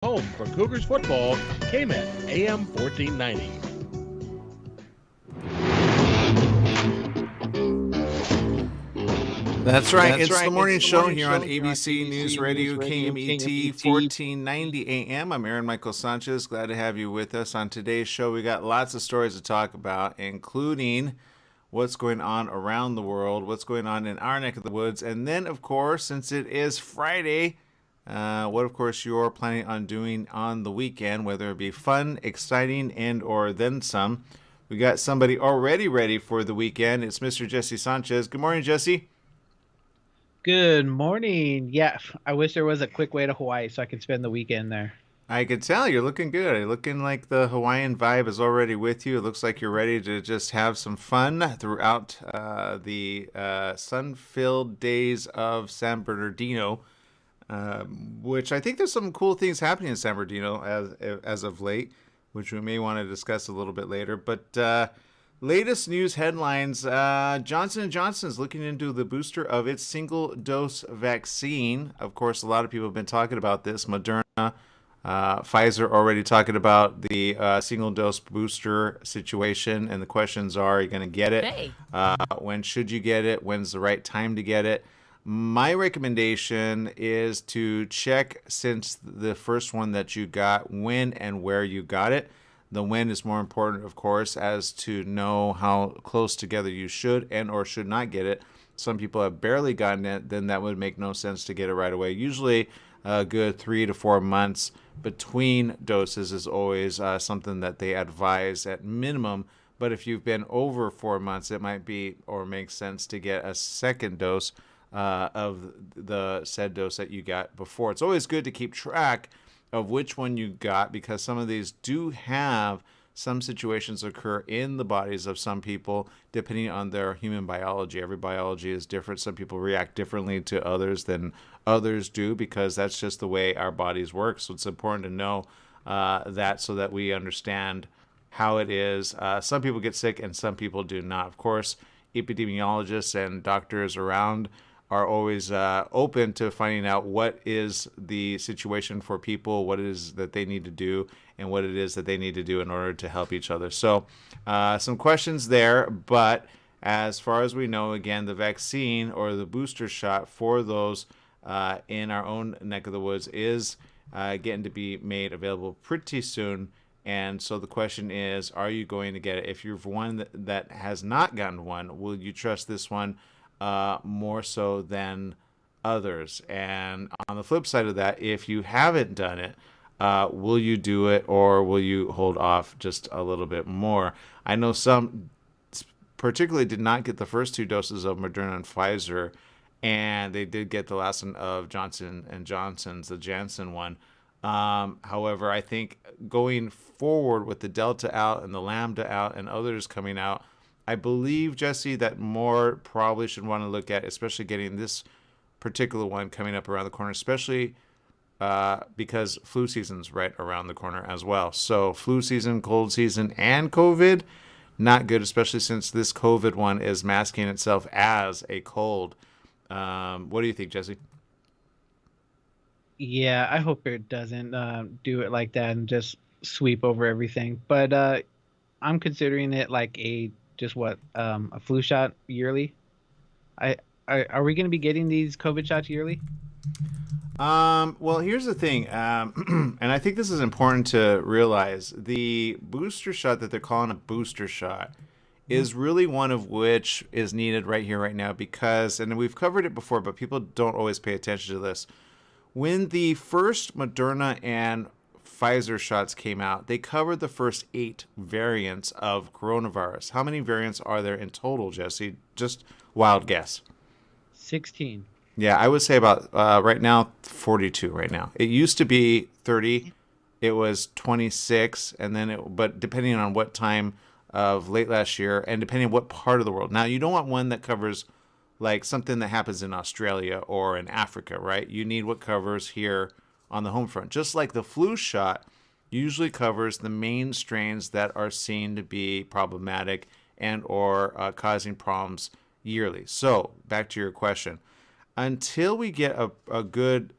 Home for Cougars football, KMET AM 1490. That's right. It's the morning show here on ABC News Radio, KMET 1490 AM. I'm Aaron Michael Sanchez. Glad to have you with us. On today's show, we got lots of stories to talk about, including what's going on around the world, what's going on in our neck of the woods, and then, of course, since it is Friday, what, of course, you're planning on doing on the weekend, whether it be fun, exciting, and or then some. We got somebody already ready for the weekend. It's Mr. Jesse Sanchez. Good morning, Jesse. Good morning. Yeah, I wish there was a quick way to Hawaii so I could spend the weekend there. I could tell you're looking good. You're looking like the Hawaiian vibe is already with you. It looks like you're ready to just have some fun throughout the sun-filled days of San Bernardino, which I think there's some cool things happening in San Bernardino as of late, which we may want to discuss a little bit later. But latest news headlines: Johnson & Johnson is looking into the booster of its single-dose vaccine. Of course, a lot of people have been talking about this. Moderna. Pfizer already talking about the single-dose booster situation, and the questions are you going to get it? When should you get it? When's the right time to get it? My recommendation is to check, since the first one that you got, when and where you got it. The when is more important, of course, as to know how close together you should and or should not get it. Some people have barely gotten it, then that would make no sense to get it right away. Usually a good 3 to 4 months between doses is always something that they advise at minimum. But if you've been over 4 months, it might be or make sense to get a second dose of the said dose that you got before. It's always good to keep track of which one you got, because some of these do have some situations occur in the bodies of some people depending on their human biology. Every biology is different. Some people react differently to others than others do, because that's just the way our bodies work. So it's important to know that, so that we understand how it is. Some people get sick and some people do not. Of course, epidemiologists and doctors around are always open to finding out what is the situation for people, what it is that they need to do, and what it is that they need to do in order to help each other. So some questions there, but as far as we know, again, the vaccine or the booster shot for those in our own neck of the woods is getting to be made available pretty soon. And so the question is, are you going to get it? If you're one that has not gotten one, will you trust this one more so than others? And on the flip side of that, if you haven't done it, will you do it, or will you hold off just a little bit more? I know some particularly did not get the first 2 doses of Moderna and Pfizer, and they did get the last one of Johnson and Johnson's, the Janssen one. However, I think going forward with the Delta out and the Lambda out and others coming out, I believe, Jesse, that more probably should want to look at, especially getting this particular one coming up around the corner, especially because flu season's right around the corner as well. So flu season, cold season, and COVID, not good, especially since this COVID one is masking itself as a cold. What do you think, Jesse? Yeah, I hope it doesn't do it like that and just sweep over everything. But I'm considering it like a flu shot yearly. Are we going to be getting these COVID shots yearly? Well, here's the thing, and I think this is important to realize. The booster shot that they're calling a booster shot is really one of which is needed right here, right now, because, and we've covered it before, but people don't always pay attention to this. When the first Moderna and Pfizer shots came out, they covered the first 8 variants of coronavirus. How many variants are there in total, Jesse? Just wild guess. 16. Yeah, I would say about right now 42 right now. It used to be 30. It was 26, and then but depending on what time of late last year and depending on what part of the world. Now, you don't want one that covers like something that happens in Australia or in Africa, right? You need what covers here on the home front. Just like the flu shot usually covers the main strains that are seen to be problematic and or causing problems yearly. So back to your question. Until we get a good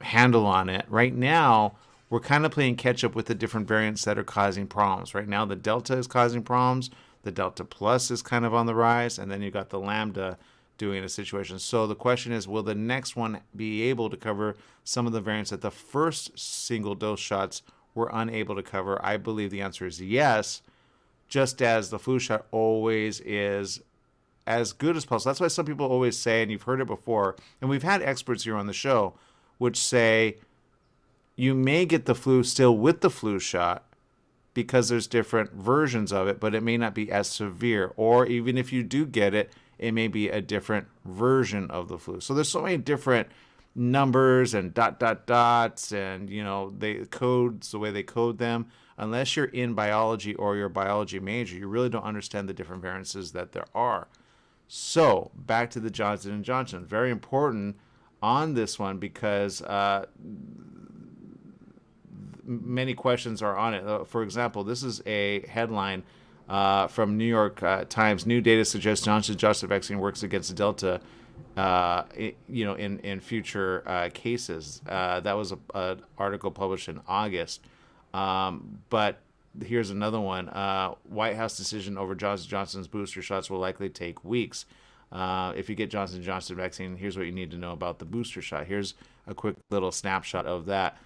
handle on it. Right now, we're kind of playing catch up with the different variants that are causing problems. Right now, the Delta is causing problems. The Delta Plus is kind of on the rise, and then you got the Lambda doing a situation. So the question is, will the next one be able to cover some of the variants that the first single dose shots were unable to cover? I believe the answer is yes, just as the flu shot always is as good as possible. That's why some people always say, and you've heard it before, and we've had experts here on the show, which say you may get the flu still with the flu shot because there's different versions of it, but it may not be as severe. Or even if you do get it, it may be a different version of the flu. So there's so many different numbers and dots and, you know, they codes, the way they code them. Unless you're in biology or you're a biology major, you really don't understand the different variances that there are. So back to the Johnson & Johnson. Very important on this one because many questions are on it. For example, this is a headline from New York Times. New data suggests Johnson & Johnson vaccine works against Delta, in future cases. That was an article published in August. But here's another one. White House decision over Johnson & Johnson's booster shots will likely take weeks. If you get Johnson & Johnson vaccine, here's what you need to know about the booster shot. Here's a quick little snapshot of that.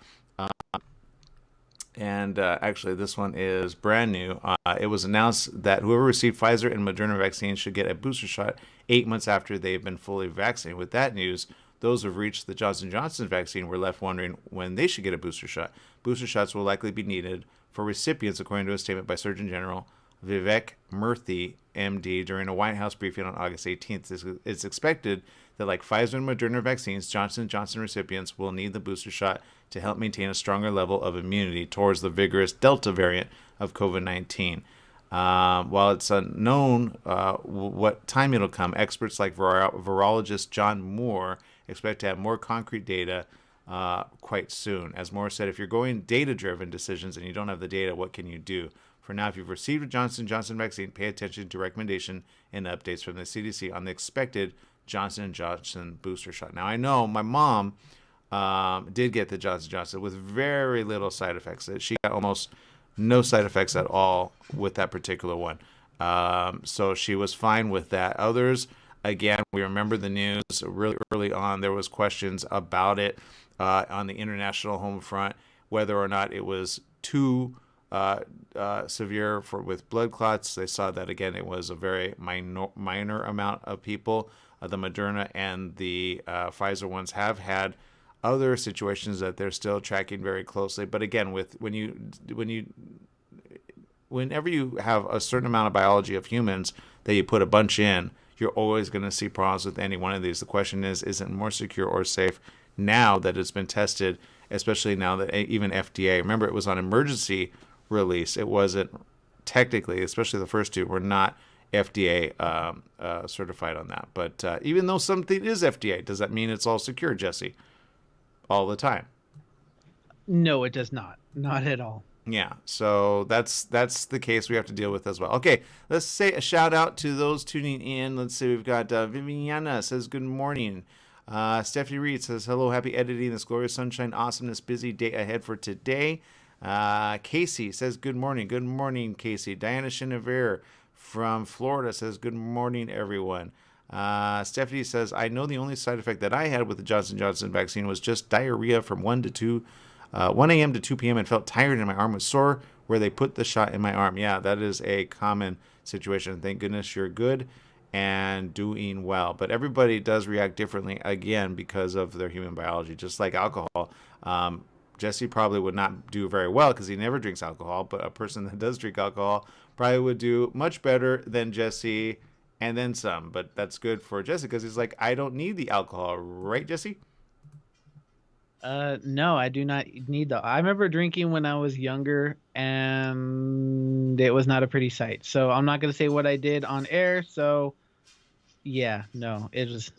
And actually, this one is brand new. It was announced that whoever received Pfizer and Moderna vaccines should get a booster shot 8 months after they've been fully vaccinated. With that news, those who've reached the Johnson & Johnson vaccine were left wondering when they should get a booster shot. Booster shots will likely be needed for recipients, according to a statement by Surgeon General Vivek Murthy, MD, during a White House briefing on August 18th. It's expected that, like Pfizer and Moderna vaccines, Johnson & Johnson recipients will need the booster shot to help maintain a stronger level of immunity towards the vigorous Delta variant of COVID-19. While it's unknown what time it'll come, experts like virologist John Moore expect to have more concrete data quite soon. As Moore said, if you're going data-driven decisions and you don't have the data, what can you do? For now, if you've received a Johnson & Johnson vaccine, pay attention to recommendation and updates from the CDC on the expected Johnson & Johnson booster shot. Now, I know my mom did get the Johnson & Johnson with very little side effects. She got almost no side effects at all with that particular one. So she was fine with that. Others, again, we remember the news really early on. There was questions about it on the international home front, whether or not it was too severe with blood clots. They saw that, again, it was a very minor amount of people. The Moderna and the Pfizer ones have had other situations that they're still tracking very closely. But again, whenever you have a certain amount of biology of humans that you put a bunch in, you're always going to see problems with any one of these. The question is it more secure or safe now that it's been tested, especially now that even FDA, remember it was on emergency release. It wasn't technically, especially the first two, were not FDA certified on that. But even though something is FDA, does that mean it's all secure, Jesse? All the time? No, it does not. Not at all. Yeah, so that's the case we have to deal with as well. Okay, let's say a shout out to those tuning in. Let's see, we've got Viviana says good morning. Stephanie Reed says hello, happy editing, this glorious sunshine, awesomeness, busy day ahead for today. Casey says good morning. Good morning, Casey. Diana Chenevere from Florida says good morning, everyone. Stephanie says, I know the only side effect that I had with the Johnson & Johnson vaccine was just diarrhea from 1 a.m. to 2 p.m. and felt tired and my arm was sore where they put the shot in my arm. Yeah, that is a common situation. Thank goodness you're good and doing well. But everybody does react differently, again, because of their human biology, just like alcohol. Jesse probably would not do very well because he never drinks alcohol, but a person that does drink alcohol probably would do much better than Jesse and then some. But that's good for Jesse because he's like, I don't need the alcohol, right, Jesse? No, I do not need the. I remember drinking when I was younger, and it was not a pretty sight. So I'm not gonna say what I did on air. So, yeah, no, it was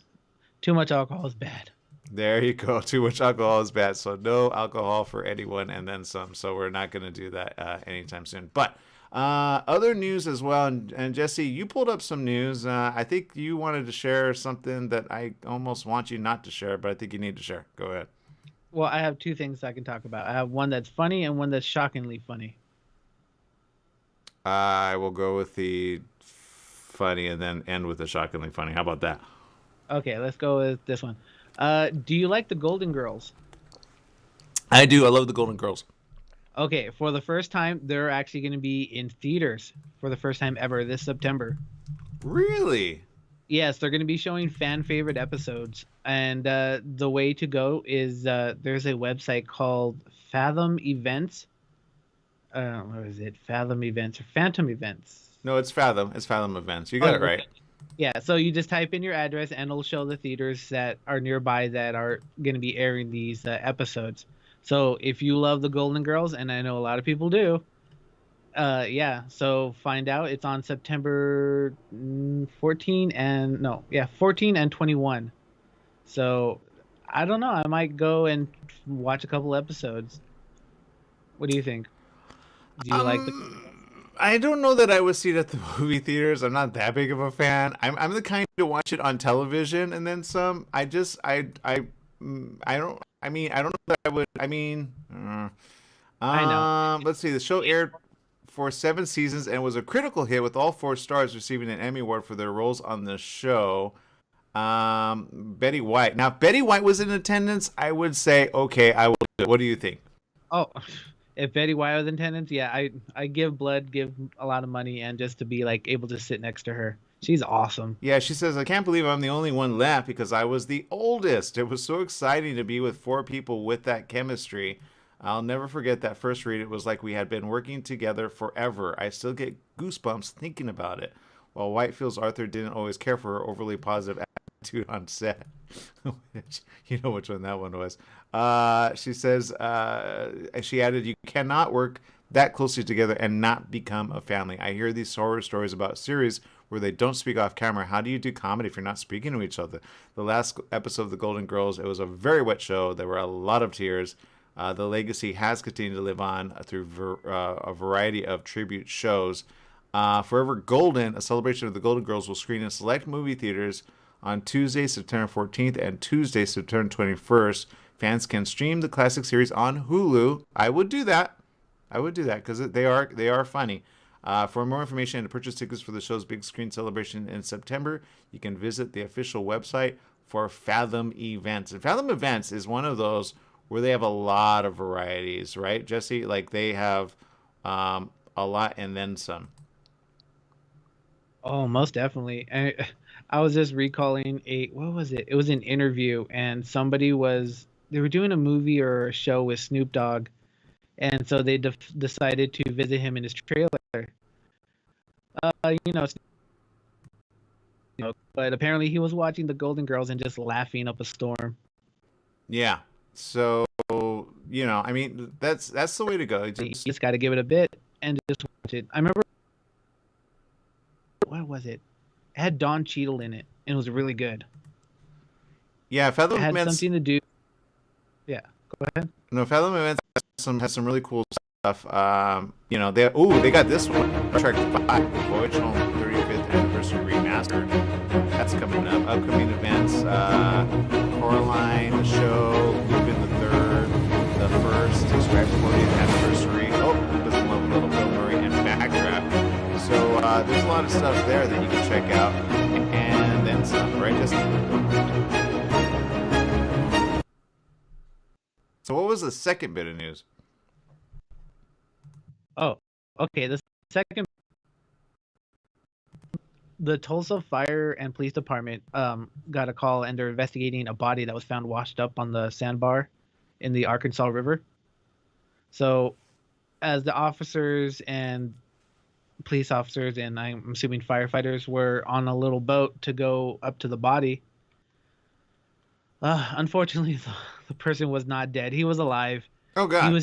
too much alcohol is bad. There you go. Too much alcohol is bad. So no alcohol for anyone and then some. So we're not going to do that anytime soon. But other news as well. And Jesse, you pulled up some news. I think you wanted to share something that I almost want you not to share, but I think you need to share. Go ahead. Well, I have two things I can talk about. I have one that's funny and one that's shockingly funny. I will go with the funny and then end with the shockingly funny. How about that? Okay, let's go with this one. Do you like the Golden Girls? I do. I love the Golden Girls. Okay, for the first time, they're actually going to be in theaters for the first time ever this September. Really? Yes, they're going to be showing fan favorite episodes, and the way to go is there's a website called Fathom Events. What is it? Fathom Events or Phantom Events? No, it's Fathom. It's Fathom Events. You got it right. Yeah, so you just type in your address, and it'll show the theaters that are nearby that are going to be airing these episodes. So if you love the Golden Girls, and I know a lot of people do, yeah, so find out. It's on September 14 and no, yeah, 14 and 21. So I don't know. I might go and watch a couple episodes. What do you think? Do you like the? I don't know that I would see it at the movie theaters. I'm not that big of a fan. I'm the kind to watch it on television and then some. I don't. I mean, I don't know that I would. I mean, I know. Let's see. The show aired for 7 seasons and was a critical hit, with all 4 stars receiving an Emmy Award for their roles on the show. Betty White. Now, if Betty White was in attendance, I would say, okay, I will do it. What do you think? Oh, if Betty White was in attendance, yeah, I give blood, give a lot of money, and just to be like able to sit next to her. She's awesome. Yeah, she says, I can't believe I'm the only one left because I was the oldest. It was so exciting to be with 4 people with that chemistry. I'll never forget that first read. It was like we had been working together forever. I still get goosebumps thinking about it. While White feels Arthur didn't always care for her overly positive attitude on set. You know which one that one was. She says, she added, you cannot work that closely together and not become a family. I hear these horror stories about series where they don't speak off camera. How do you do comedy if you're not speaking to each other? The last episode of The Golden Girls, it was a very wet show. There were a lot of tears. The legacy has continued to live on through a variety of tribute shows. Forever Golden, a celebration of the Golden Girls, will screen in select movie theaters on Tuesday, September 14th and Tuesday, September 21st. Fans can stream the classic series on Hulu. I would do that. Because they are funny. For more information and to purchase tickets for the show's big screen celebration in September, you can visit the official website for Fathom Events. And Fathom Events is one of those where they have a lot of varieties, right, Jesse? Like they have a lot and then some. Oh, most definitely. I was just recalling what was it? It was an interview, and they were doing a movie or a show with Snoop Dogg, and so they decided to visit him in his trailer. You know, but apparently he was watching the Golden Girls and just laughing up a storm. Yeah. So, I mean, that's the way to go. You just got to give it a bit and just watch it. I remember, what was it? It had Don Cheadle in it, and it was really good. Yeah, Fathom It had Events. something to do. Yeah, go ahead. No, Fathom Events has some really cool stuff. They got this one, Star Trek 5, Voyage Home 35th Anniversary Remastered. That's coming up. Upcoming events: Coraline show, Lupin the Third, the first, Stripe 40th Anniversary. Oh, was in love with Little Bill Murray and Backdraft. So there's a lot of stuff there that you can check out, and then some, right? So what was the second bit of news? Oh, okay. The Tulsa Fire and Police Department got a call, and they're investigating a body that was found washed up on the sandbar in the Arkansas River. So, as the officers and police officers, and I'm assuming firefighters, were on a little boat to go up to the body, unfortunately, the person was not dead. He was alive. Oh God!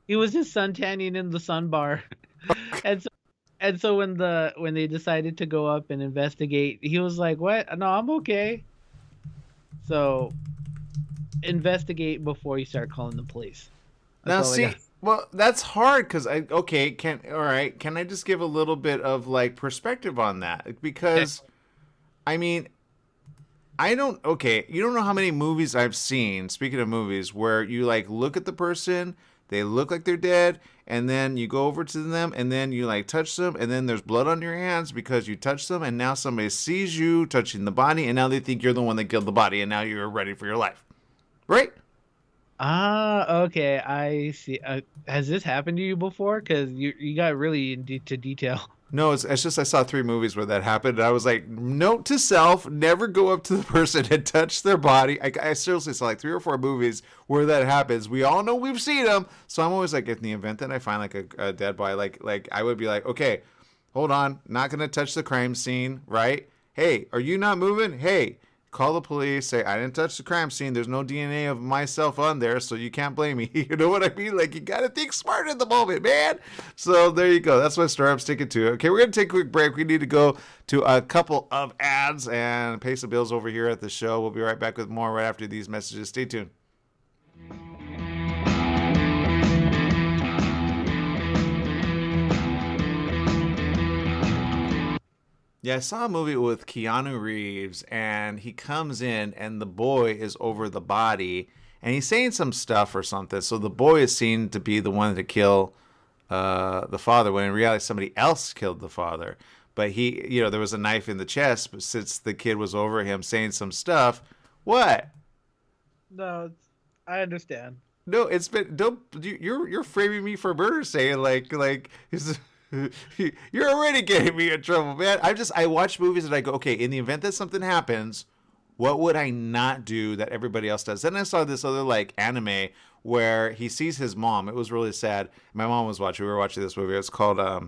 He was just suntanning in the sun bar, and so when they decided to go up and investigate, he was like, "What? No, I'm okay." So investigate before you start calling the police. Now see, well, that's hard because can I just give a little bit of like perspective on that? Because, I mean, Okay, you don't know how many movies I've seen, speaking of movies, where you like look at the person, they look like they're dead, and then you go over to them and then you like touch them and then there's blood on your hands because you touched them and now somebody sees you touching the body and now they think you're the one that killed the body and now you're ready for your life. Right? Ah, okay, I see. Has this happened to you before? Because you got really into detail. No, it's just I saw 3 movies where that happened. And I was like, note to self: never go up to the person and touch their body. I seriously saw like 3 or 4 movies where that happens. We all know we've seen them, so I'm always like, in the event that I find like a dead body, like I would be like, okay, hold on, not gonna touch the crime scene, right? Hey, are you not moving? Hey, call the police, say I didn't touch the crime scene. There's no DNA of myself on there, so you can't blame me. You know what I mean? Like, you gotta think smart in the moment, man. So there you go. That's my story. I'm sticking to it. Okay, we're gonna take a quick break. We need to go to a couple of ads and pay some bills over here at the show. We'll be right back with more right after these messages. Stay tuned. Yeah, I saw a movie with Keanu Reeves, and he comes in, and the boy is over the body, and he's saying some stuff or something. So the boy is seen to be the one to kill the father, when in reality somebody else killed the father. But there was a knife in the chest, but since the kid was over him saying some stuff, what? No, I understand. No, it's been don't you're framing me for murder, saying like you're already getting me in trouble, man. I watch movies and I go, okay, in the event that something happens, what would I not do that everybody else does? Then I saw this other like anime where he sees his mom. It was really sad. My mom was watching. We were watching this movie. It's called I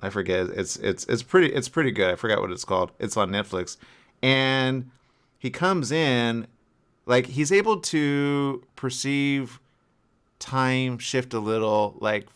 forget. It's pretty good. I forgot what it's called. It's on Netflix. And he comes in, like he's able to perceive time shift a little, like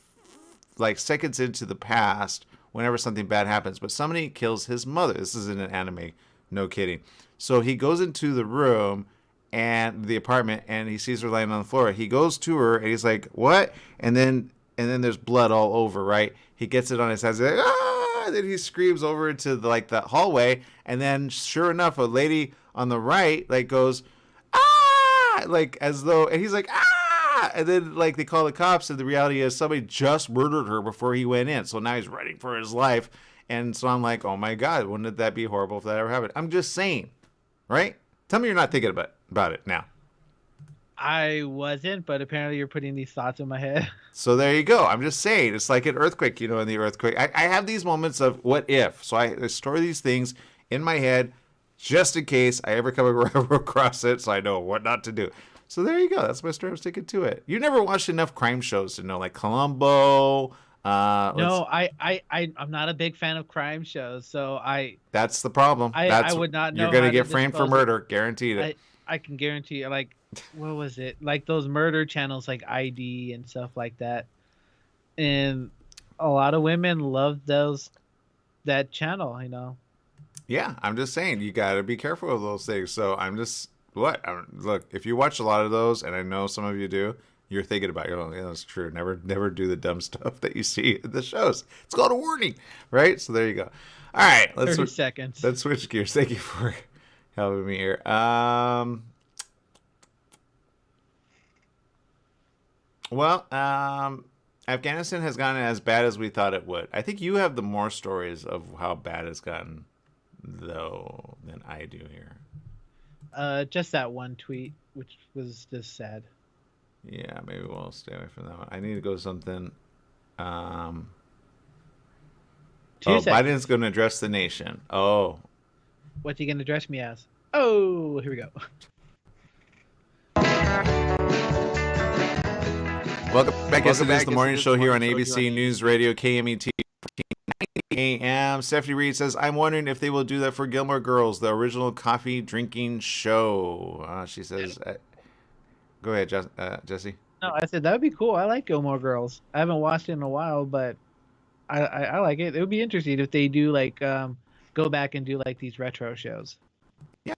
seconds into the past whenever something bad happens. But somebody kills his mother. This is in an anime. No kidding. So he goes into the room and the apartment and he sees her laying on the floor. He goes to her and he's like, what? And then there's blood all over, right? He gets it on his hands. He's like, ah! And then he screams over into the hallway. And then sure enough, a lady on the right like goes, ah! Like as though, and he's like, ah! And then like they call the cops, and the reality is somebody just murdered her before he went in. So now he's running for his life. And so I'm like, oh my God, wouldn't that be horrible if that ever happened? I'm just saying, right? Tell me you're not thinking about it now. I wasn't, but apparently you're putting these thoughts in my head. So there you go. I'm just saying, it's like an earthquake, in the earthquake. I have these moments of what if. So I store these things in my head just in case I ever come across it, so I know what not to do. So there you go. That's my story. I'm sticking to it. You never watched enough crime shows to know, like Columbo. No, I'm not a big fan of crime shows, so That's the problem. I would not know. You're gonna how get to framed for dispose murder, guaranteed it. I can guarantee you, like, what was it? Like those murder channels, like ID and stuff like that. And a lot of women love that channel. Yeah, I'm just saying you got to be careful of those things. So I'm just look, if you watch a lot of those, and I know some of you do, you're thinking about, yeah, that's true. Never do the dumb stuff that you see in the shows. It's called a warning, right? So there you go. All right, 30 seconds. Let's switch gears. Thank you for helping me here. Afghanistan has gotten as bad as we thought it would. I think you have the more stories of how bad it's gotten, though, than I do here. Just that one tweet, which was just sad. Yeah, maybe we'll stay away from that one. I need to go to something. Biden's going to address the nation. Oh. What's he going to address me as? Oh, here we go. Welcome back. Yes, it is the morning show here on ABC News Radio, KMET 1490 AM. Stephanie Reed says, I'm wondering if they will do that for Gilmore Girls, the original coffee drinking show. She says, go ahead, Jesse. No, I said that would be cool. I like Gilmore Girls. I haven't watched it in a while, but I like it. It would be interesting if they do like go back and do like these retro shows. Yeah,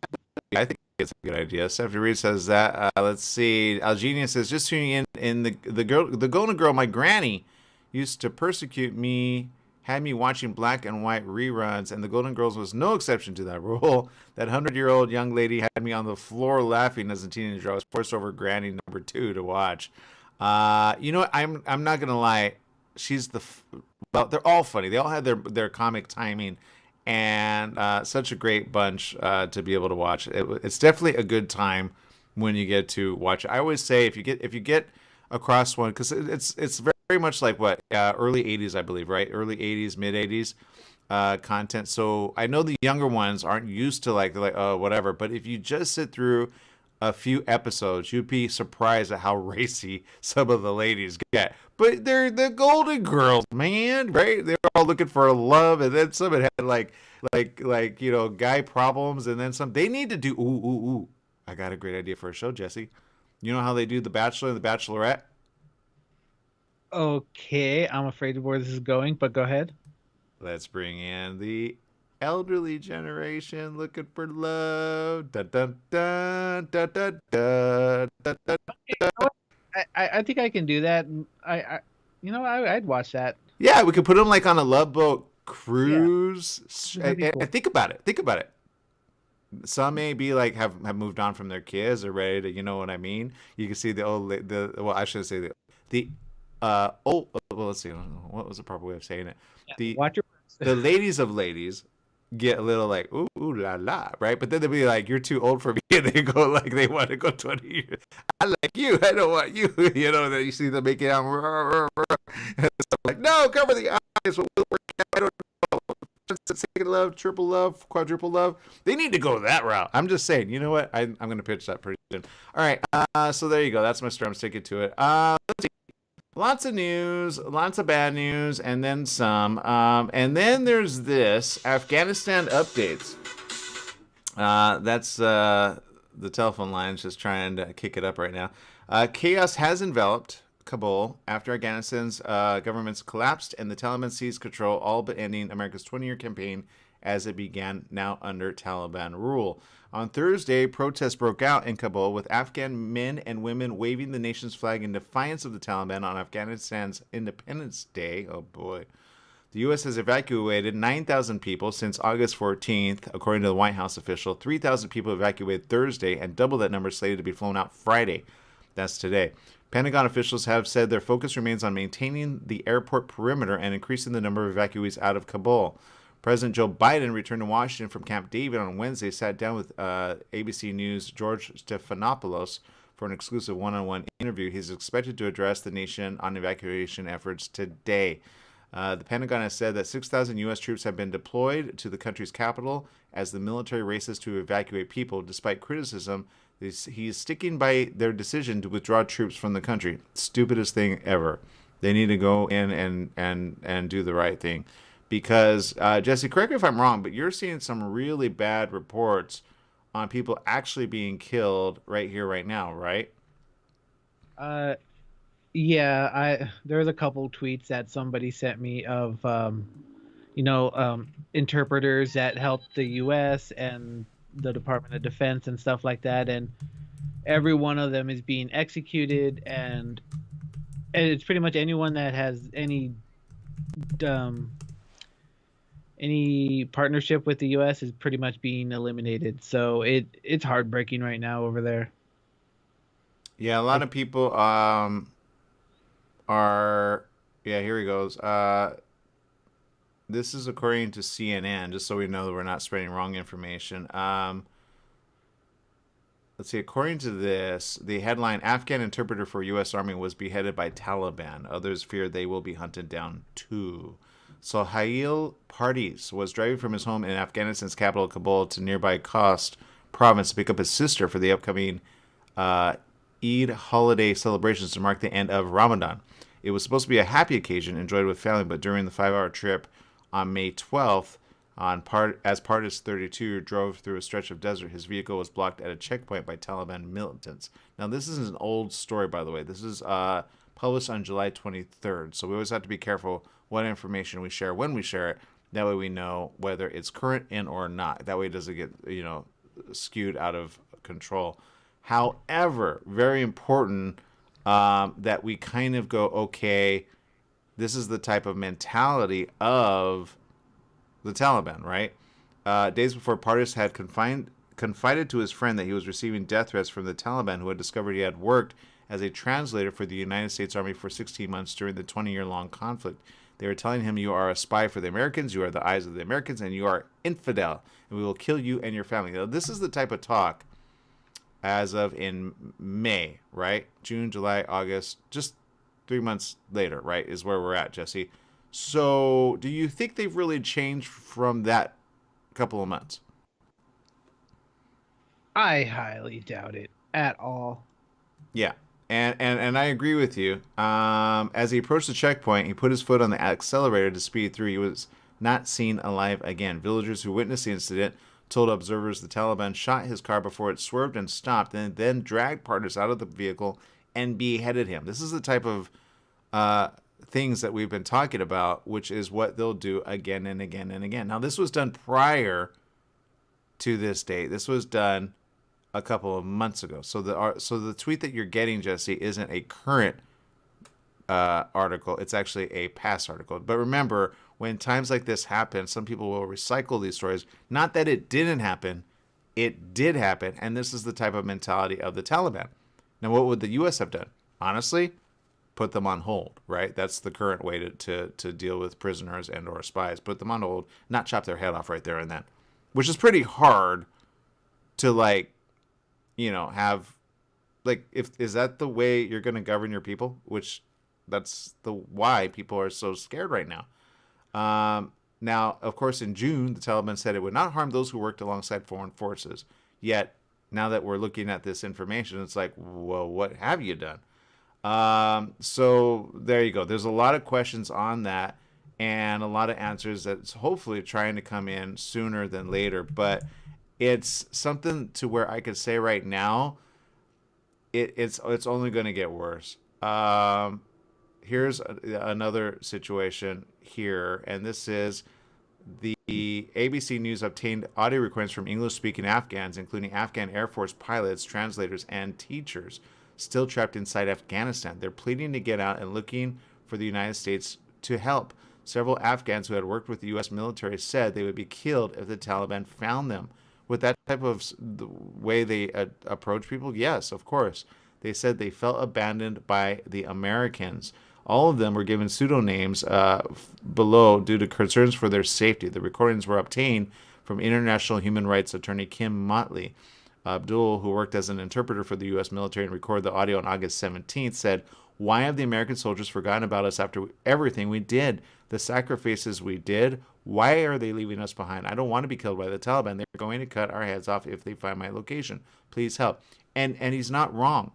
I think it's a good idea. Stephanie Reed says that. Let's see. Algenia says, just tuning in the Golden Girl. My granny used to persecute me, had me watching black and white reruns, and the Golden Girls was no exception to that rule. That 100-year-old young lady had me on the floor laughing as a teenager. I was forced over Granny number 2 to watch. You know what? I'm not gonna lie. She's well, they're all funny. They all have their comic timing, and such a great bunch to be able to watch. It's definitely a good time when you get to watch it. I always say if you get across one, because it's very much like what early 80s, I believe, right? Early 80s, mid 80s content. So I know the younger ones aren't used to they're like, oh, whatever. But if you just sit through a few episodes, you'd be surprised at how racy some of the ladies get. But they're the Golden Girls, man, right? They're all looking for love, and then some had guy problems, and then some. They need to do ooh. I got a great idea for a show, Jesse. You know how they do The Bachelor and The Bachelorette? Okay, I'm afraid of where this is going, but go ahead. Let's bring in the elderly generation looking for love. Dun, dun, dun, dun, dun, dun, dun, dun. I think I can do that. I'd watch that. Yeah, we could put them on a Love Boat cruise. Yeah. Cool. And think about it. Some may be have moved on from their kids or ready to, you know what I mean? You can see I should say well, let's see, what was the proper way of saying it? Yeah, watch your the ladies of ladies get a little ooh la la, right? But then they'll be like, you're too old for me, and they go they want to go 20 years. I like you, I don't want you. You know, that you see them making out, and it's no, cover the eyes. I don't know. Second love, triple love, quadruple love. They need to go that route. I'm just saying. You know what? I'm going to pitch that pretty soon. All right. So there you go. That's my story. I'm sticking to it. Let's see. Lots of news, lots of bad news, and then some. And then there's this Afghanistan updates. That's the telephone line's just trying to kick it up right now. Chaos has enveloped Kabul after Afghanistan's government's collapsed and the Taliban seized control, all but ending America's 20-year campaign as it began now under Taliban rule. On Thursday, protests broke out in Kabul with Afghan men and women waving the nation's flag in defiance of the Taliban on Afghanistan's Independence Day. Oh boy. The U.S. has evacuated 9,000 people since August 14th, according to the White House official. 3,000 people evacuated Thursday, and double that number slated to be flown out Friday. That's today. Pentagon officials have said their focus remains on maintaining the airport perimeter and increasing the number of evacuees out of Kabul. President Joe Biden returned to Washington from Camp David on Wednesday, sat down with ABC News' George Stephanopoulos for an exclusive one-on-one interview. He's expected to address the nation on evacuation efforts today. The Pentagon has said that 6,000 U.S. troops have been deployed to the country's capital as the military races to evacuate people. Despite criticism, he's sticking by their decision to withdraw troops from the country. Stupidest thing ever. They need to go in and do the right thing. Because, Jesse, correct me if I'm wrong, but you're seeing some really bad reports on people actually being killed right here, right now, right? Yeah, there was a couple tweets that somebody sent me of, interpreters that helped the U.S. and the Department of Defense and stuff like that, and every one of them is being executed, and it's pretty much anyone that has any partnership with the U.S. is pretty much being eliminated. So it's heartbreaking right now over there. Yeah, a lot of people here he goes. This is according to CNN, just so we know that we're not spreading wrong information. Let's see, according to this, the headline, Afghan interpreter for U.S. Army was beheaded by Taliban. Others fear they will be hunted down too. Sohail Pardes was driving from his home in Afghanistan's capital, Kabul, to nearby Khost province to pick up his sister for the upcoming Eid holiday celebrations to mark the end of Ramadan. It was supposed to be a happy occasion enjoyed with family, but during the 5-hour trip on May 12th, as Pardes 32 drove through a stretch of desert, his vehicle was blocked at a checkpoint by Taliban militants. Now, this is an old story, by the way. This is published on July 23rd, so we always have to be careful what information we share when we share it. That way we know whether it's current in or not. That way it doesn't get, skewed out of control. However, very important that we kind of go, okay, this is the type of mentality of the Taliban, right? Days before, Partis had confided to his friend that he was receiving death threats from the Taliban, who had discovered he had worked as a translator for the United States Army for 16 months during the 20-year-long conflict. They were telling him, you are a spy for the Americans, you are the eyes of the Americans, and you are infidel, and we will kill you and your family. Now, this is the type of talk as of in May, right? June, July, August, just 3 months later, right, is where we're at, Jesse. So do you think they've really changed from that couple of months? I highly doubt it at all. Yeah. And I agree with you. As he approached the checkpoint, he put his foot on the accelerator to speed through. He was not seen alive again. Villagers who witnessed the incident told observers the Taliban shot his car before it swerved and stopped, and then dragged Partis out of the vehicle and beheaded him. This is the type of things that we've been talking about, which is what they'll do again and again and again. Now, this was done prior to this date. This was done a couple of months ago. So the tweet that you're getting, Jesse, isn't a current article. It's actually a past article. But remember, when times like this happen, some people will recycle these stories. Not that it didn't happen. It did happen. And this is the type of mentality of the Taliban. Now, what would the U.S. have done? Honestly, put them on hold, right? That's the current way to deal with prisoners and or spies. Put them on hold, not chop their head off right there and then. Which is pretty hard to, like, you know, have, like, if is that the way you're going to govern your people? Which that's the why people are so scared right now. Now, of course, in June, the Taliban said it would not harm those who worked alongside foreign forces. Yet, now that we're looking at this information, it's like, well, what have you done? So there you go. There's a lot of questions on that and a lot of answers that's hopefully trying to come in sooner than later. But it's something to where I could say right now, it's only going to get worse. Here's another situation here, and this is the ABC News obtained audio recordings from English-speaking Afghans, including Afghan Air Force pilots, translators, and teachers, still trapped inside Afghanistan. They're pleading to get out and looking for the United States to help. Several Afghans who had worked with the U.S. military said they would be killed if the Taliban found them. With that type of the way they approach people, yes, of course. They said they felt abandoned by the Americans. All of them were given pseudonyms below due to concerns for their safety. The recordings were obtained from international human rights attorney Kim Motley. Abdul, who worked as an interpreter for the U.S. military and recorded the audio on August 17th, said, "Why have the American soldiers forgotten about us after everything we did? The sacrifices we did? Why are they leaving us behind? I don't want to be killed by the Taliban. They're going to cut our heads off if they find my location. Please help." And he's not wrong.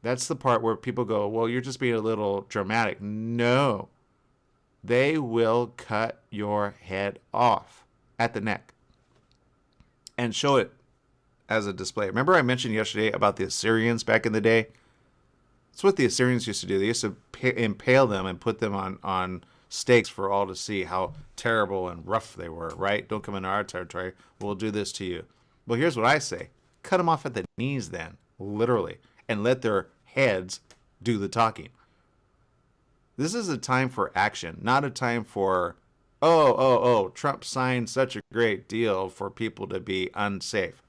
That's the part where people go, well, you're just being a little dramatic. No. They will cut your head off at the neck and show it as a display. Remember I mentioned yesterday about the Assyrians back in the day? That's what the Assyrians used to do. They used to impale them and put them on stakes for all to see how terrible and rough they were, right? Don't come into our territory. We'll do this to you. Well, here's what I say. Cut them off at the knees then, literally, and let their heads do the talking. This is a time for action, not a time for, Trump signed such a great deal for people to be unsafe.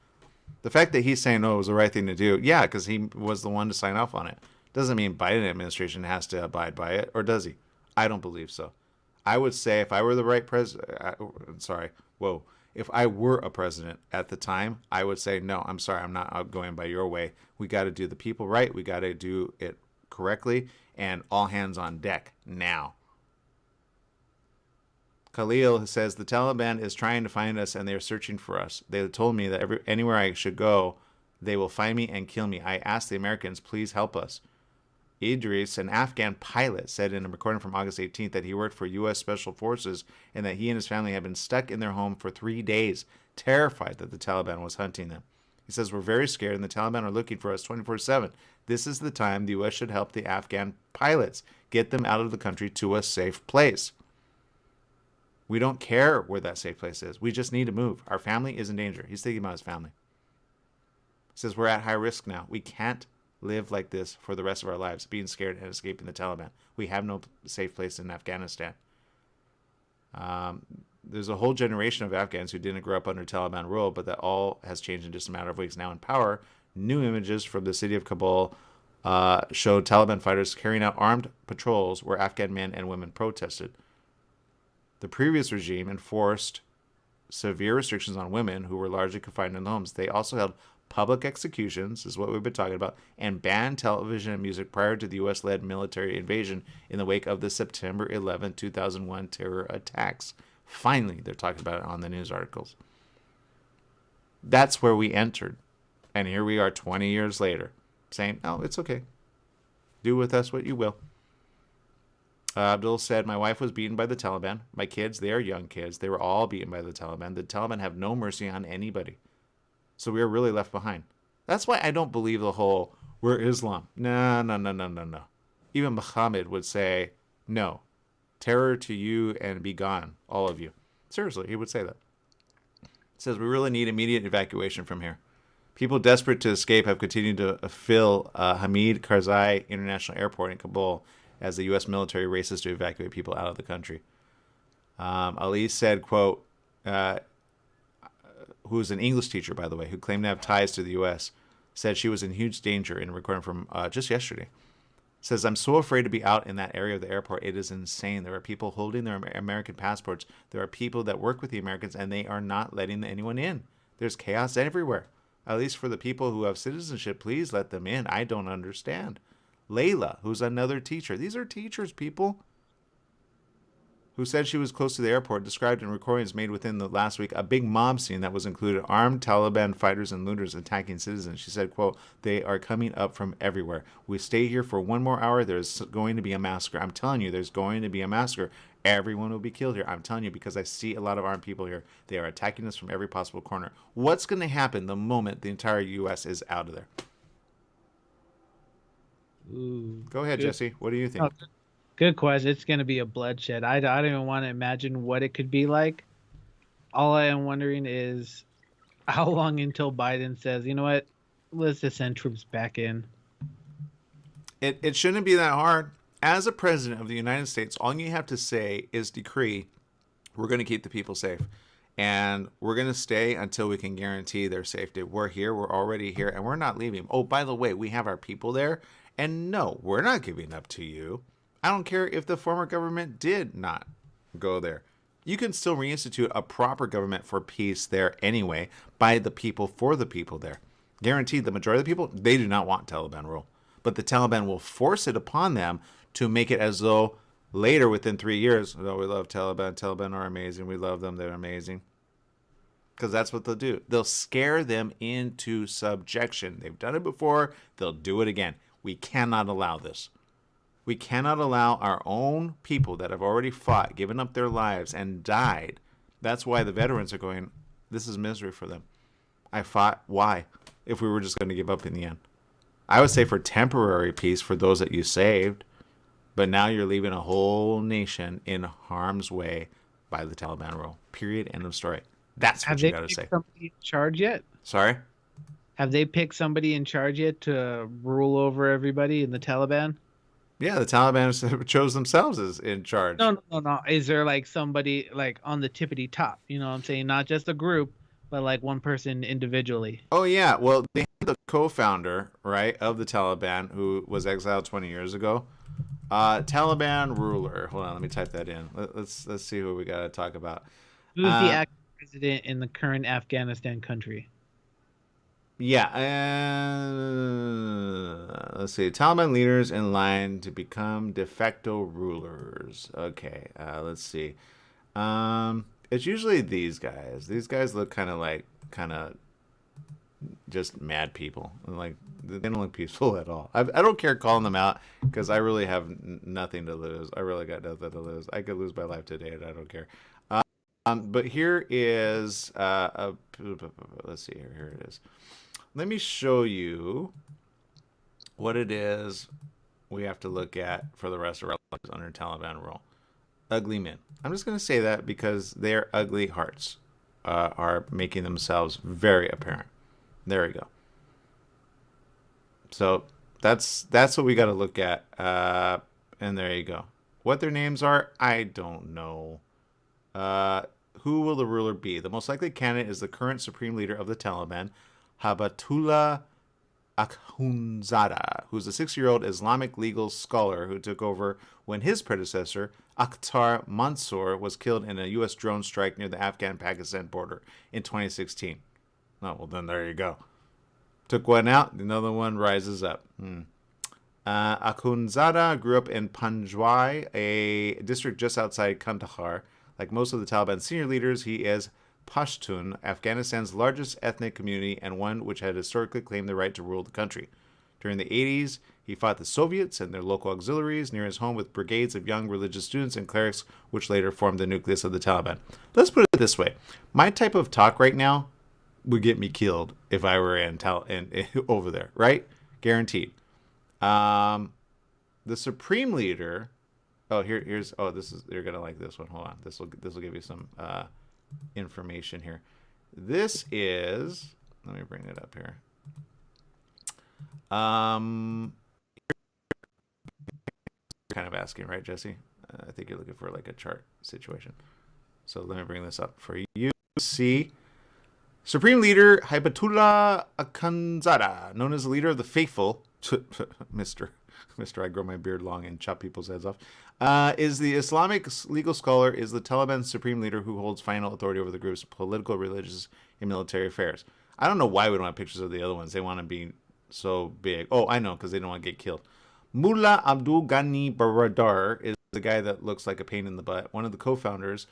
The fact that he's saying, it was the right thing to do, yeah, because he was the one to sign off on it. Doesn't mean Biden administration has to abide by it, or does he? I don't believe so. I would say if I were the right president, if I were a president at the time, I would say, no, I'm sorry, I'm not going by your way. We got to do the people right. We got to do it correctly, and all hands on deck now. Khalil says, the Taliban is trying to find us, and they are searching for us. They told me that anywhere I should go, they will find me and kill me. I asked the Americans, please help us. Idris, an Afghan pilot, said in a recording from August 18th that he worked for U.S. Special Forces and that he and his family had been stuck in their home for 3 days, terrified that the Taliban was hunting them. He says, we're very scared and the Taliban are looking for us 24/7. This is the time the U.S. should help the Afghan pilots, get them out of the country to a safe place. We don't care where that safe place is. We just need to move. Our family is in danger. He's thinking about his family. He says, we're at high risk now. We can't live like this for the rest of our lives, being scared and escaping the Taliban. We have no safe place in Afghanistan. There's a whole generation of Afghans who didn't grow up under Taliban rule, but that all has changed in just a matter of weeks. Now in power, new images from the city of Kabul showed Taliban fighters carrying out armed patrols where Afghan men and women protested. The previous regime enforced severe restrictions on women who were largely confined in homes. They also held public executions, is what we've been talking about, and banned television and music prior to the U.S.-led military invasion in the wake of the September 11, 2001 terror attacks. Finally, they're talking about it on the news articles. That's where we entered. And here we are 20 years later saying, oh, it's okay. Do with us what you will. Abdul said, my wife was beaten by the Taliban. My kids, they are young kids. They were all beaten by the Taliban. The Taliban have no mercy on anybody. So we are really left behind. That's why I don't believe the whole, we're Islam. No. Even Muhammad would say, no. Terror to you and be gone, all of you. Seriously, he would say that. He says, we really need immediate evacuation from here. People desperate to escape have continued to fill Hamid Karzai International Airport in Kabul as the U.S. military races to evacuate people out of the country. Ali said, quote, who's an English teacher, by the way, who claimed to have ties to the U.S., said she was in huge danger in a recording from just yesterday. Says, I'm so afraid to be out in that area of the airport. It is insane. There are people holding their American passports. There are people that work with the Americans, and they are not letting anyone in. There's chaos everywhere. At least for the people who have citizenship, please let them in. I don't understand. Layla, who's another teacher. These are teachers, people. Who said she was close to the airport, described in recordings made within the last week a big mob scene that was included armed Taliban fighters and looters attacking citizens. She said, quote, they are coming up from everywhere. We stay here for one more hour. There's going to be a massacre. I'm telling you, there's going to be a massacre. Everyone will be killed here. I'm telling you, because I see a lot of armed people here. They are attacking us from every possible corner. What's going to happen the moment the entire U.S. is out of there? Ooh, go ahead, Jesse. What do you think? Oh, good question. It's going to be a bloodshed. I don't even want to imagine what it could be like. All I am wondering is how long until Biden says, you know what, let's just send troops back in. It shouldn't be that hard. As a president of the United States, all you have to say is decree, we're going to keep the people safe. And we're going to stay until we can guarantee their safety. We're here. We're already here. And we're not leaving. Oh, by the way, we have our people there. And no, we're not giving up to you. I don't care if the former government did not go there. You can still reinstitute a proper government for peace there anyway, by the people, for the people there. Guaranteed, the majority of the people, they do not want Taliban rule. But the Taliban will force it upon them to make it as though later, within 3 years, oh, we love Taliban. Taliban are amazing. We love them. They're amazing. Because that's what they'll do. They'll scare them into subjection. They've done it before. They'll do it again. We cannot allow this. We cannot allow our own people that have already fought, given up their lives, and died. That's why the veterans are going, this is misery for them. I fought. Why? If we were just going to give up in the end. I would say for temporary peace for those that you saved. But now you're leaving a whole nation in harm's way by the Taliban rule. Period. End of story. That's what you got to say. Have they picked somebody in charge yet? Sorry? Have they picked somebody in charge yet to rule over everybody in the Taliban? Yeah, the Taliban chose themselves as in charge. No. Is there like somebody like on the tippity top? You know what I'm saying? Not just a group, but like one person individually. Oh, yeah. Well, they had the co-founder, right, of the Taliban who was exiled 20 years ago. Taliban ruler. Hold on, let me type that in. Let's see who we got to talk about. Who's the acting president in the current Afghanistan country? Yeah. Let's see. Taliban leaders in line to become de facto rulers. Okay. Let's see. It's usually these guys. These guys look kind of just mad people. Like, they don't look peaceful at all. I don't care calling them out because I really have nothing to lose. I really got nothing to lose. I could lose my life today and I don't care. But here is let's see here. Here it is. Let me show you what it is we have to look at for the rest of our lives under Taliban rule. Ugly men. I'm just going to say that because their ugly hearts are making themselves very apparent. There we go. So that's what we got to look at. And there you go. What their names are, I don't know. Who will the ruler be? The most likely candidate is the current supreme leader of the Taliban, Habatullah Akhundzada, who's a 6-year-old Islamic legal scholar who took over when his predecessor, Akhtar Mansour, was killed in a U.S. drone strike near the Afghan-Pakistan border in 2016. Oh, well, then there you go. Took one out, another one rises up. Akhundzada grew up in Panjwai, a district just outside Kandahar. Like most of the Taliban senior leaders, he is Pashtun, Afghanistan's largest ethnic community and one which had historically claimed the right to rule the country. During the 80s, he fought the Soviets and their local auxiliaries near his home with brigades of young religious students and clerics, which later formed the nucleus of the Taliban. Let's put it this way. My type of talk right now would get me killed if I were in over there, right? Guaranteed. The supreme leader... here's you're gonna like this one. Hold on. This will give you some information here. This is, let me bring it up here. Kind of asking, right, Jesse? I think you're looking for like a chart situation. So let me bring this up for you. See, Supreme Leader Hibatullah Akhundzada, known as the leader of the faithful, Mr. I grow my beard long and chop people's heads off, is the Islamic legal scholar, is the Taliban supreme leader who holds final authority over the group's political, religious, and military affairs. I don't know why we don't have pictures of the other ones. They want to be so big. Oh, I know, because they don't want to get killed. Mullah Abdul Ghani Baradar is the guy that looks like a pain in the butt, one of the co-founders.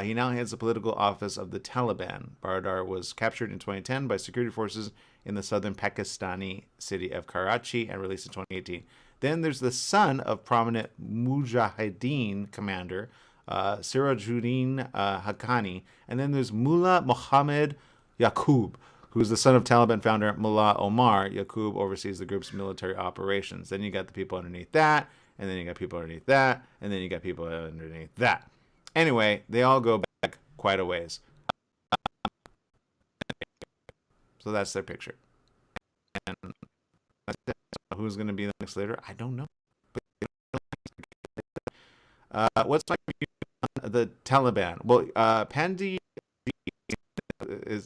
He now heads the political office of the Taliban. Baradar was captured in 2010 by security forces in the southern Pakistani city of Karachi and released in 2018. Then there's the son of prominent Mujahideen commander Sirajuddin Haqqani. And then there's Mullah Muhammad Yaqub, who's the son of Taliban founder Mullah Omar. Yaqub oversees the group's military operations. Then you got the people underneath that, and then you got people underneath that, and then you got people underneath that. Anyway, they all go back quite a ways. So that's their picture. And who's going to be the next leader? I don't know. What's my view on the Taliban? Well, Pandi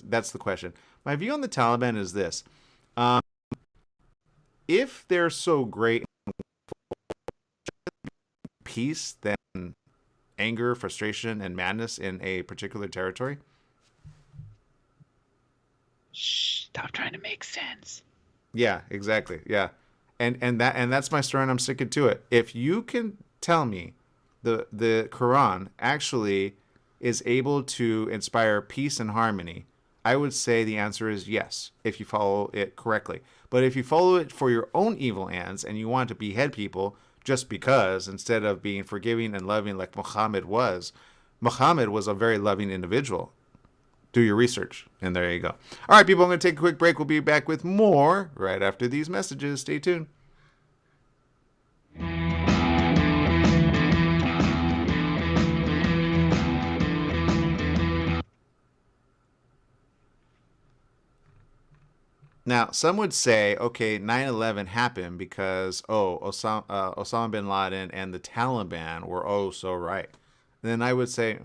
that's the question. My view on the Taliban is this. If they're so great peace, then anger, frustration, and madness in a particular territory? Shh, stop trying to make sense. Yeah, exactly. Yeah. And that's my story, and I'm sticking to it. If you can tell me the Quran actually is able to inspire peace and harmony, I would say the answer is yes, if you follow it correctly. But if you follow it for your own evil ends and you want to behead people just because, instead of being forgiving and loving like Muhammad was a very loving individual. Do your research, and there you go. All right, people, I'm going to take a quick break. We'll be back with more right after these messages. Stay tuned. Now, some would say, okay, 9/11 happened because, Osama bin Laden and the Taliban were so right. Then I would say,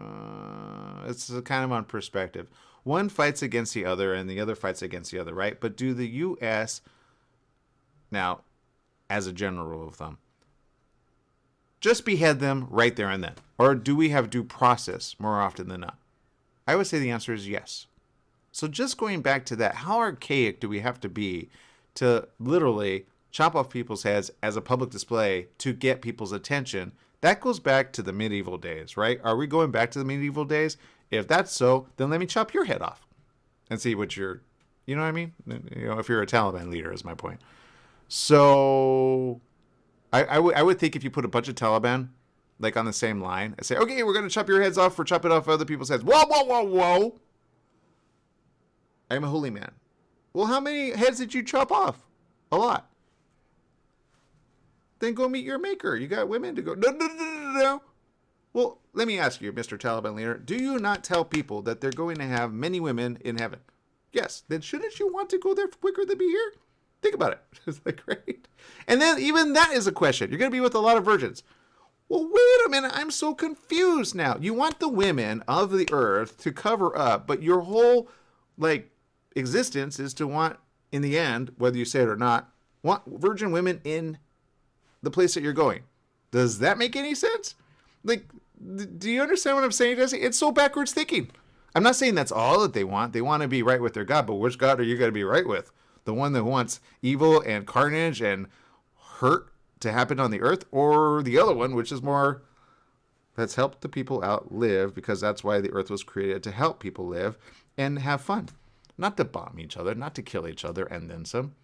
it's kind of on perspective. One fights against the other and the other fights against the other, right? But do the U.S., now, as a general rule of thumb, just behead them right there and then? Or do we have due process more often than not? I would say the answer is yes. So just going back to that, how archaic do we have to be to literally chop off people's heads as a public display to get people's attention? That goes back to the medieval days, right? Are we going back to the medieval days? If that's so, then let me chop your head off and see what you're, you know what I mean? You know, if you're a Taliban leader is my point. So I would think if you put a bunch of Taliban like on the same line and say, okay, we're going to chop your heads off for chopping off other people's heads. Whoa, whoa, whoa, whoa. I'm a holy man. Well, how many heads did you chop off? A lot. Then go meet your maker. You got women to go. No. Well, let me ask you, Mr. Taliban leader, do you not tell people that they're going to have many women in heaven? Yes. Then shouldn't you want to go there quicker than be here? Think about it. It's like, great. And then even that is a question. You're going to be with a lot of virgins. Well, wait a minute. I'm so confused now. You want the women of the earth to cover up, but your whole like existence is to want, in the end, whether you say it or not, want virgin women in the place that you're going. Does that make any sense? Like, do you understand what I'm saying, Jesse? It's so backwards thinking. I'm not saying that's all that they want. They want to be right with their God, but which God are you going to be right with? The one that wants evil and carnage and hurt to happen on the earth, or the other one, which is more, let's help the people out live, because that's why the earth was created, to help people live and have fun, not to bomb each other, not to kill each other and then some.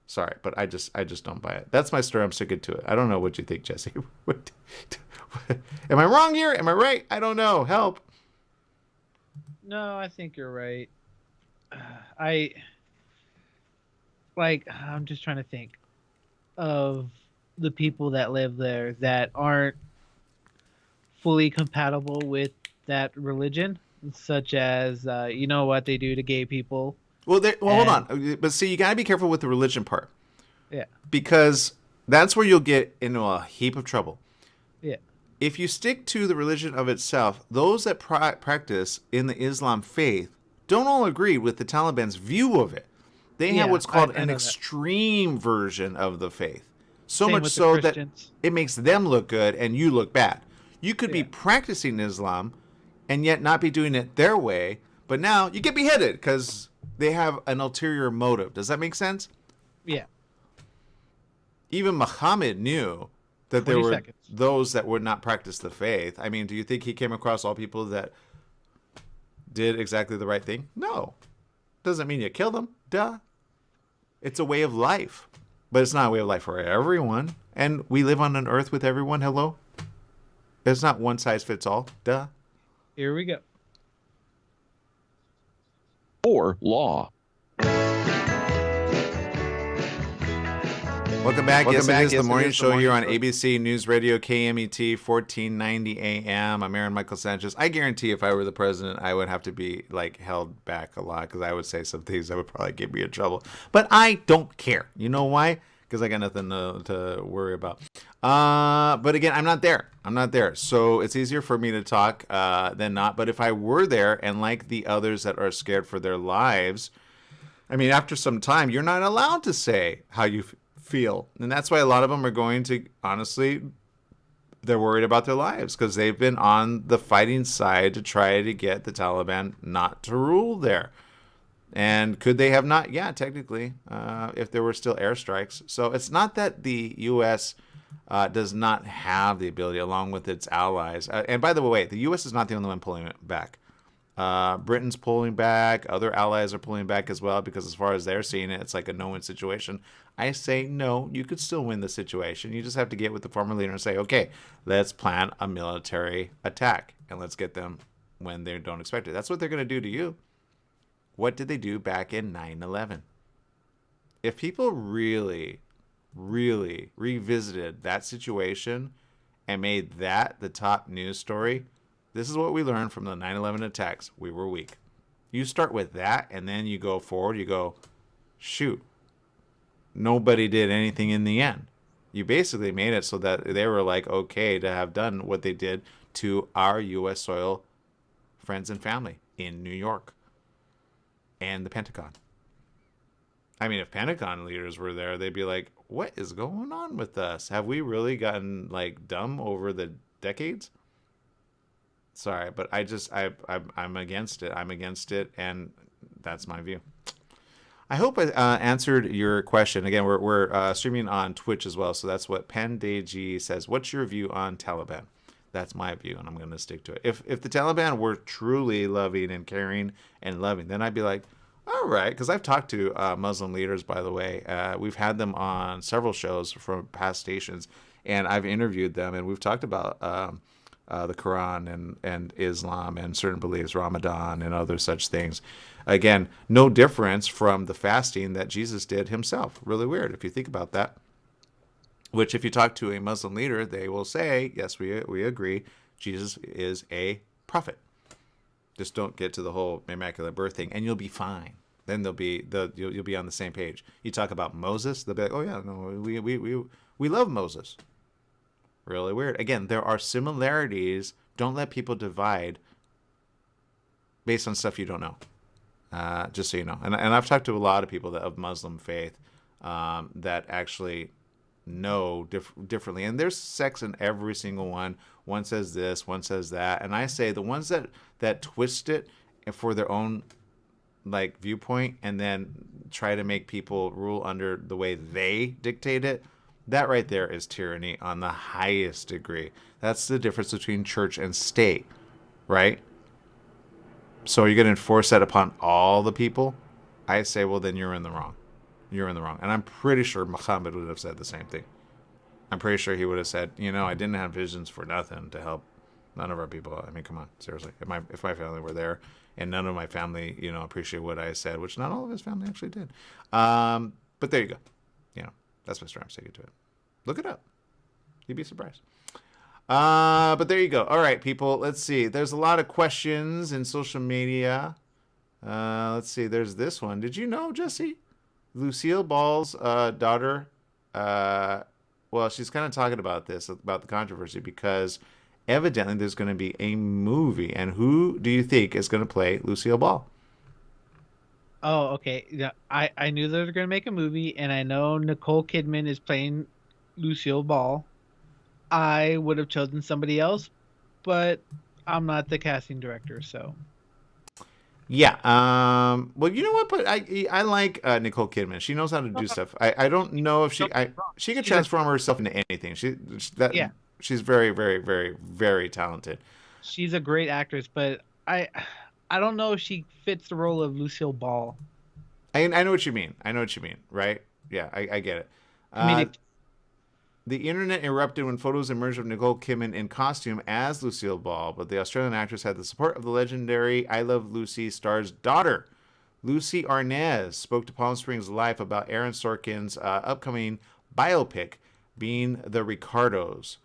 Sorry, but I just don't buy it. That's my story. I'm sticking to it. I don't know what you think, Jesse. Am I wrong here? Am I right? I don't know. Help. No, I think you're right. I'm just trying to think of the people that live there that aren't fully compatible with that religion, such as what they do to gay people. Well, hold on. But see, you got to be careful with the religion part. Yeah. Because that's where you'll get into a heap of trouble. Yeah. If you stick to the religion of itself, those that practice in the Islam faith don't all agree with the Taliban's view of it. They have what's called an extreme version of the faith. So much so that it makes them look good and you look bad. You could be practicing Islam and yet not be doing it their way, but now you get beheaded because they have an ulterior motive. Does that make sense? Yeah. Even Muhammad knew that there were those that would not practice the faith. I mean, do you think he came across all people that did exactly the right thing? No. Doesn't mean you kill them. Duh. It's a way of life. But it's not a way of life for everyone. And we live on an earth with everyone. Hello? It's not one size fits all. Duh. Here we go. Or law. Welcome back. Yes, it is the morning show here on ABC News Radio, KMET, 1490 AM. I'm Aaron Michael Sanchez. I guarantee if I were the president, I would have to be held back a lot because I would say some things that would probably get me in trouble. But I don't care. You know why? Because I got nothing to worry about. But again, I'm not there. So it's easier for me to talk than not. But if I were there, and like the others that are scared for their lives, I mean, after some time, you're not allowed to say how you feel. And that's why a lot of them are going to, honestly, they're worried about their lives because they've been on the fighting side to try to get the Taliban not to rule there. And could they have not? Yeah, technically, if there were still airstrikes. So it's not that the U.S. Does not have the ability, along with its allies. And by the way, the U.S. is not the only one pulling it back. Britain's pulling back. Other allies are pulling back as well because as far as they're seeing it, it's like a no-win situation. I say no, you could still win the situation. You just have to get with the former leader and say, okay, let's plan a military attack. And let's get them when they don't expect it. That's what they're going to do to you. What did they do back in 9/11? If people really revisited that situation and made that the top news story, this is what we learned from the 9/11 attacks. We were weak. You start with that, and then you go forward. You go, shoot, nobody did anything in the end. You basically made it so that they were like, okay to have done what they did to our U.S. soil friends and family in New York and the Pentagon. I mean, if Pentagon leaders were there, they'd be like, what is going on with us? Have we really gotten dumb over the decades? Sorry, but I'm against it. I'm against it, and that's my view. I hope I answered your question. Again, we're streaming on Twitch as well, so that's what Pandeji says. What's your view on Taliban? That's my view, and I'm going to stick to it. If the Taliban were truly loving and caring and loving, then I'd be like, all right, because I've talked to Muslim leaders, by the way. We've had them on several shows from past stations, and I've interviewed them, and we've talked about the Quran and Islam and certain beliefs, Ramadan and other such things. Again, no difference from the fasting that Jesus did himself. Really weird if you think about that. Which, if you talk to a Muslim leader, they will say, yes, we agree, Jesus is a prophet. Just don't get to the whole immaculate birth thing, and you'll be fine. Then you'll be on the same page. You talk about Moses, they'll be like, oh yeah, no, we love Moses. Really weird. Again, there are similarities. Don't let people divide based on stuff you don't know. Just so you know. And I've talked to a lot of people of Muslim faith that actually know differently. And there's sects in every single one. One says this, one says that. And I say the ones that twist it for their own like viewpoint and then try to make people rule under the way they dictate it, that right there is tyranny on the highest degree. That's the difference between church and state, right? So are you going to enforce that upon all the people? I say, well, then you're in the wrong. You're in the wrong. And I'm pretty sure Muhammad would have said the same thing. I'm pretty sure he would have said, I didn't have visions for nothing to help none of our people. I mean, come on, seriously. If my family were there and none of my family, appreciate what I said, which not all of his family actually did. But there you go. That's my story. I'm sticking to it. Look it up. You'd be surprised. But there you go. All right, people. Let's see. There's a lot of questions in social media. Let's see. There's this one. Did you know, Jesse? Lucille Ball's daughter. Well, she's kind of talking about the controversy, because evidently there's going to be a movie. And who do you think is going to play Lucille Ball? Oh, okay. Yeah, I knew they were going to make a movie, and I know Nicole Kidman is playing Lucille Ball. I would have chosen somebody else, but I'm not the casting director, so. Yeah. Well, you know what? But I like Nicole Kidman. She knows how to do stuff. I don't know if she could transform herself into anything. She's very, very, very, very talented. She's a great actress, but I don't know if she fits the role of Lucille Ball. I know what you mean. Right? Yeah, I get it. The internet erupted when photos emerged of Nicole Kidman in costume as Lucille Ball, but the Australian actress had the support of the legendary I Love Lucy star's daughter. Lucy Arnaz spoke to Palm Springs Life about Aaron Sorkin's upcoming biopic, Being the Ricardos,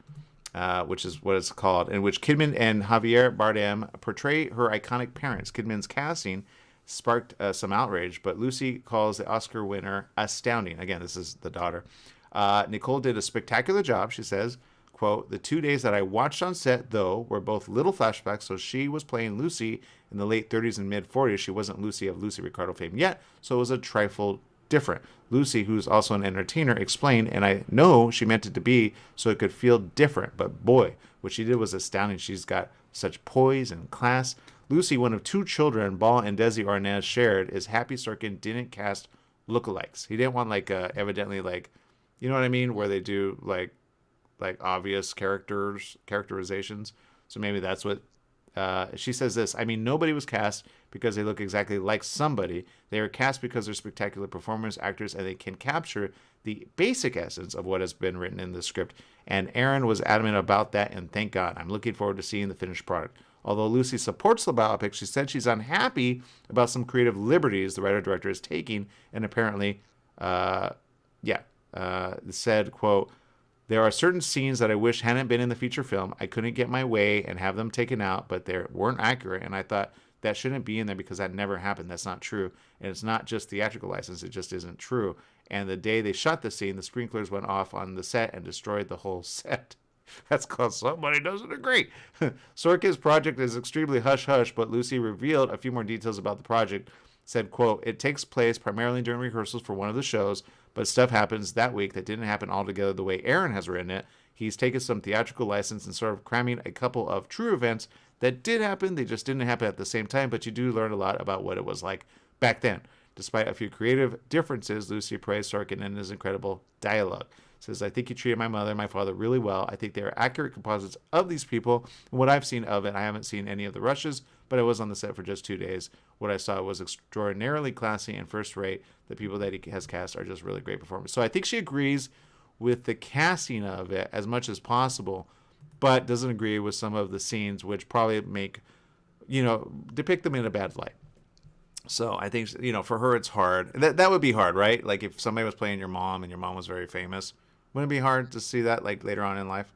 which is what it's called, in which Kidman and Javier Bardem portray her iconic parents. Kidman's casting sparked some outrage, but Lucy calls the Oscar winner astounding. Again, this is the daughter. Nicole did a spectacular job, she says. Quote, the 2 days that I watched on set, though, were both little flashbacks, so she was playing Lucy in the late 30s and mid-40s. She wasn't Lucy of Lucy Ricardo fame yet, so it was a trifle different. Lucy, who's also an entertainer, explained, and I know she meant it to be so it could feel different, but boy, what she did was astounding. She's got such poise and class. Lucy, one of two children Ball and Desi Arnaz shared, is happy Sorkin didn't cast lookalikes. He didn't want, evidently, you know what I mean? Where they do like obvious characterizations. So maybe that's what she says this. I mean, nobody was cast because they look exactly like somebody. They are cast because they're spectacular performers, actors, and they can capture the basic essence of what has been written in the script. And Aaron was adamant about that, and thank God. I'm looking forward to seeing the finished product. Although Lucy supports the biopic, she said she's unhappy about some creative liberties the writer-director is taking, and apparently, said, quote, there are certain scenes that I wish hadn't been in the feature film. I couldn't get my way and have them taken out, but they weren't accurate. And I thought that shouldn't be in there because that never happened. That's not true. And it's not just theatrical license. It just isn't true. And the day they shot the scene, the sprinklers went off on the set and destroyed the whole set. That's because somebody doesn't agree. Sorkin's project is extremely hush-hush, but Lucy revealed a few more details about the project. Said, quote, it takes place primarily during rehearsals for one of the shows, but stuff happens that week that didn't happen altogether the way Aaron has written it. He's taken some theatrical license and sort of cramming a couple of true events that did happen. They just didn't happen at the same time, but you do learn a lot about what it was like back then. Despite a few creative differences, Lucy praised Sorkin and his incredible dialogue. Says, I think he treated my mother and my father really well. I think they are accurate composites of these people. And what I've seen of it, I haven't seen any of the rushes, but I was on the set for just 2 days. What I saw was extraordinarily classy and first rate. The people that he has cast are just really great performers. So I think she agrees with the casting of it as much as possible, but doesn't agree with some of the scenes, which probably make, depict them in a bad light. So I think, for her, it's hard. That would be hard, right? Like if somebody was playing your mom and your mom was very famous, wouldn't it be hard to see that later on in life?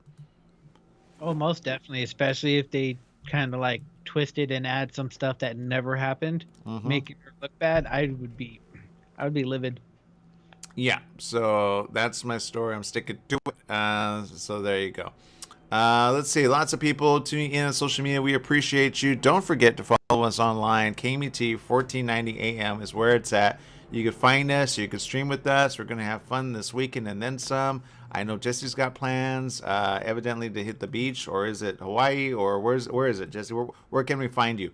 Oh, most definitely, especially if they kind of like twist it and add some stuff that never happened, Mm-hmm. making her look bad, I would be livid. Yeah, so that's my story. I'm sticking to it. So there you go. Let's see. Lots of people tuning in on social media. We appreciate you. Don't forget to follow us online. KMT 1490 AM is where it's at. You can find us. You can stream with us. We're going to have fun this weekend and then some. I know Jesse's got plans, evidently to hit the beach, or is it Hawaii, or where is it, Jesse? Where can we find you?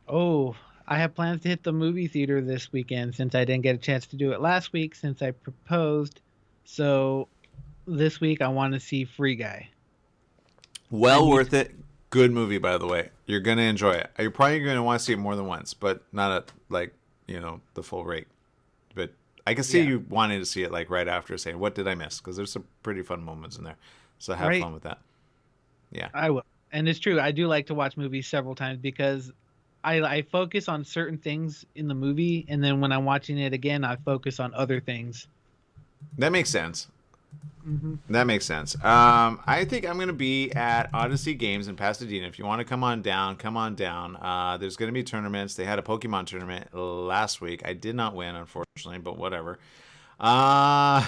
Oh, I have plans to hit the movie theater this weekend since I didn't get a chance to do it last week since I proposed. So this week I want to see Free Guy. Well worth it. Good movie, by the way. You're gonna enjoy it. You're probably gonna want to see it more than once, but not at like the full rate. But I can see you wanting to see it like right after, saying, "What did I miss?" Because there's some pretty fun moments in there. So have fun with that. Yeah, I will. And it's true. I do like to watch movies several times because I focus on certain things in the movie, and then when I'm watching it again, I focus on other things. that makes sense. Mm-hmm. That makes sense. I think I'm going to be at Odyssey Games in Pasadena. If you want to come on down, come on down. There's going to be tournaments. They had a Pokemon tournament last week. I did not win, unfortunately, but whatever. I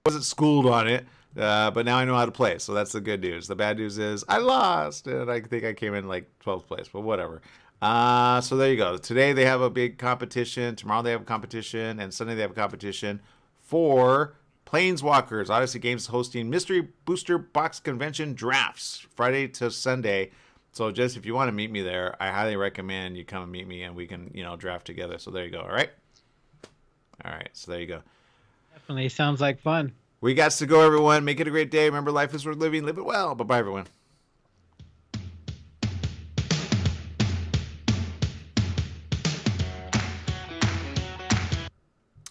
wasn't schooled on it, but now I know how to play. So that's the good news. The bad news is I lost, and I think I came in like 12th place, but whatever. So there you go. Today they have a big competition. Tomorrow they have a competition, and Sunday they have a competition for Planeswalkers. Odyssey Games is hosting Mystery Booster Box Convention drafts Friday to Sunday. So just if you want to meet me there, I highly recommend you come and meet me and we can, draft together. So there you go. All right. All right. So there you go. Definitely sounds like fun. We got to go, everyone. Make it a great day. Remember, life is worth living. Live it well. Bye-bye, everyone.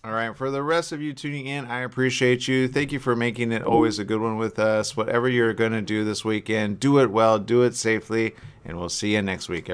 All right, for the rest of you tuning in, I appreciate you. Thank you for making it always a good one with us. Whatever you're going to do this weekend, do it well, do it safely, and we'll see you next week.